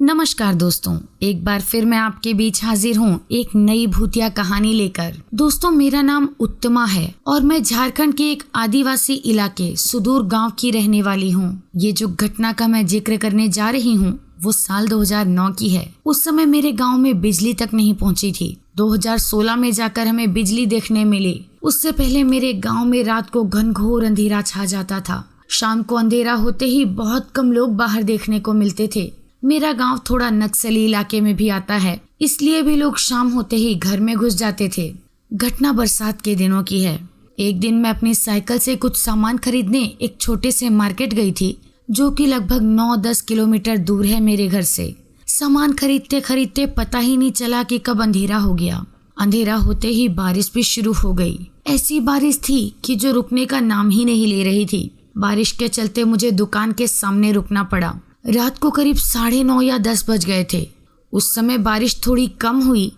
नमस्कार दोस्तों, एक बार फिर मैं आपके बीच हाजिर हूँ एक नई भूतिया कहानी लेकर। दोस्तों, मेरा नाम उत्तमा है और मैं झारखंड के एक आदिवासी इलाके सुदूर गांव की रहने वाली हूँ। ये जो घटना का मैं जिक्र करने जा रही हूँ वो साल 2009 की है। उस समय मेरे गांव में बिजली तक नहीं पहुंची थी। 2016 में जाकर हमें बिजली देखने मिली। उससे पहले मेरे गांव में रात को घनघोर अंधेरा छा जाता था। शाम को अंधेरा होते ही बहुत कम लोग बाहर देखने को मिलते थे। मेरा गांव थोड़ा नक्सली इलाके में भी आता है, इसलिए भी लोग शाम होते ही घर में घुस जाते थे। घटना बरसात के दिनों की है। एक दिन मैं अपनी साइकिल से कुछ सामान खरीदने एक छोटे से मार्केट गई थी, जो कि लगभग 9-10 किलोमीटर दूर है मेरे घर से। सामान खरीदते खरीदते पता ही नहीं चला कि कब अंधेरा हो गया। अंधेरा होते ही बारिश भी शुरू हो गई। ऐसी बारिश थी कि जो रुकने का नाम ही नहीं ले रही थी। बारिश के चलते मुझे दुकान के सामने रुकना पड़ा। रात को करीब 9:30 या 10 बज गए थे। उस समय बारिश थोड़ी कम हुई,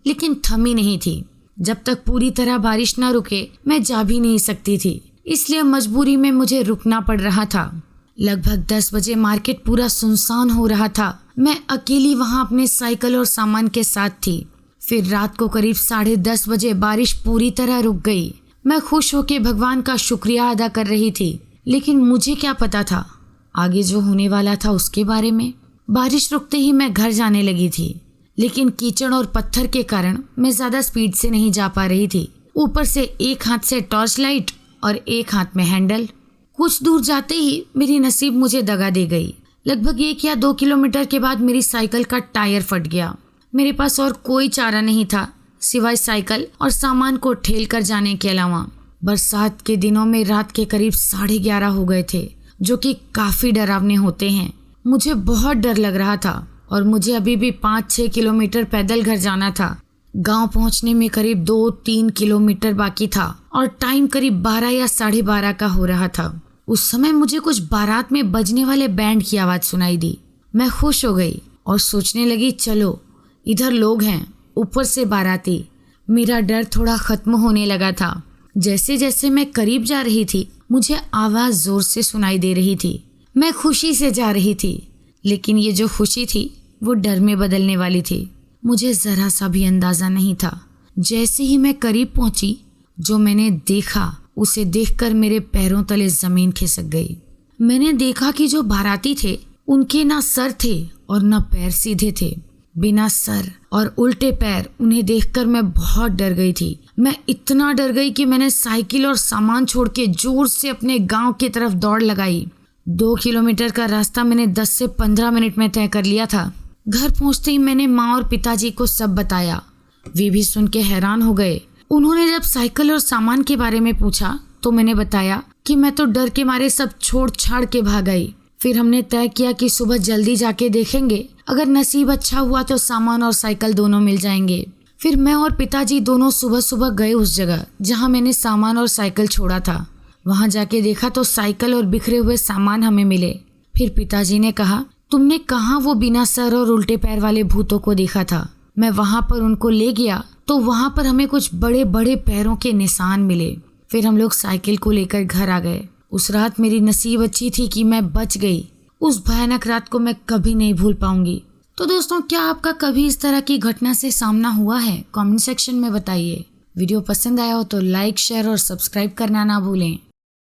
लेकिन थमी नहीं थी। जब तक पूरी तरह बारिश ना रुके मैं जा भी नहीं सकती थी, इसलिए मजबूरी में मुझे रुकना पड़ रहा था। लगभग 10 बजे मार्केट पूरा सुनसान हो रहा था। मैं अकेली वहां अपने साइकिल और सामान के साथ थी। फिर रात को करीब 10:30 बजे बारिश पूरी तरह रुक गई। मैं खुश होकर भगवान का शुक्रिया अदा कर रही थी, लेकिन मुझे क्या पता था आगे जो होने वाला था उसके बारे में। बारिश रुकते ही मैं घर जाने लगी थी, लेकिन कीचड़ और पत्थर के कारण मैं ज्यादा स्पीड से नहीं जा पा रही थी। ऊपर से एक हाथ से टॉर्च लाइट और एक हाथ में हैंडल। कुछ दूर जाते ही मेरी नसीब मुझे दगा दे गई। लगभग 1 या 2 किलोमीटर के बाद मेरी साइकिल का टायर फट गया। मेरे पास और कोई चारा नहीं था सिवाय साइकिल और सामान को ठेल कर जाने के अलावा। बरसात के दिनों में रात के करीब 11:30 हो गए थे, जो कि काफी डरावने होते हैं। मुझे बहुत डर लग रहा था और मुझे अभी भी 5-6 किलोमीटर पैदल घर जाना था। गांव पहुंचने में करीब 2-3 किलोमीटर बाकी था और टाइम करीब 12 या 12:30 का हो रहा था। उस समय मुझे कुछ बारात में बजने वाले बैंड की आवाज सुनाई दी। मैं खुश हो गई और सोचने लगी, चलो इधर लोग हैं, ऊपर से बाराती। मेरा डर थोड़ा खत्म होने लगा था। जैसे जैसे मैं करीब जा रही थी मुझे आवाज जोर से सुनाई दे रही थी। मैं खुशी से जा रही थी, लेकिन ये जो खुशी थी वो डर में बदलने वाली थी। मुझे जरा सा भी अंदाजा नहीं था। जैसे ही मैं करीब पहुंची, जो मैंने देखा उसे देखकर मेरे पैरों तले जमीन खिसक गई। मैंने देखा कि जो बाराती थे उनके ना सर थे और ना पैर सीधे थे। बिना सर और उल्टे पैर। उन्हें देखकर मैं बहुत डर गई थी। मैं इतना डर गई कि मैंने साइकिल और सामान छोड़ के जोर से अपने गांव की तरफ दौड़ लगाई। 2 किलोमीटर का रास्ता मैंने 10 से 15 मिनट में तय कर लिया था। घर पहुंचते ही मैंने माँ और पिताजी को सब बताया। वे भी सुन के हैरान हो गए। उन्होंने जब साइकिल और सामान के बारे में पूछा तो मैंने बताया कि मैं तो डर के मारे सब छोड़ छाड़ के भाग आई। फिर हमने तय किया कि सुबह जल्दी जाके देखेंगे, अगर नसीब अच्छा हुआ तो सामान और साइकिल दोनों मिल जाएंगे। फिर मैं और पिताजी दोनों सुबह सुबह गए उस जगह जहां मैंने सामान और साइकिल छोड़ा था। वहां जाके देखा तो साइकिल और बिखरे हुए सामान हमें मिले। फिर पिताजी ने कहा, तुमने कहाँ वो बिना सर और उल्टे पैर वाले भूतों को देखा था? मैं वहां पर उनको ले गया तो वहां पर हमें कुछ बड़े बड़े पैरों के निशान मिले। फिर हम लोग साइकिल को लेकर घर आ गए। उस रात मेरी नसीब अच्छी थी कि मैं बच गई। उस भयानक रात को मैं कभी नहीं भूल पाऊंगी। तो दोस्तों, क्या आपका कभी इस तरह की घटना से सामना हुआ है? कमेंट सेक्शन में बताइए। वीडियो पसंद आया हो तो लाइक, शेयर और सब्सक्राइब करना ना भूलें।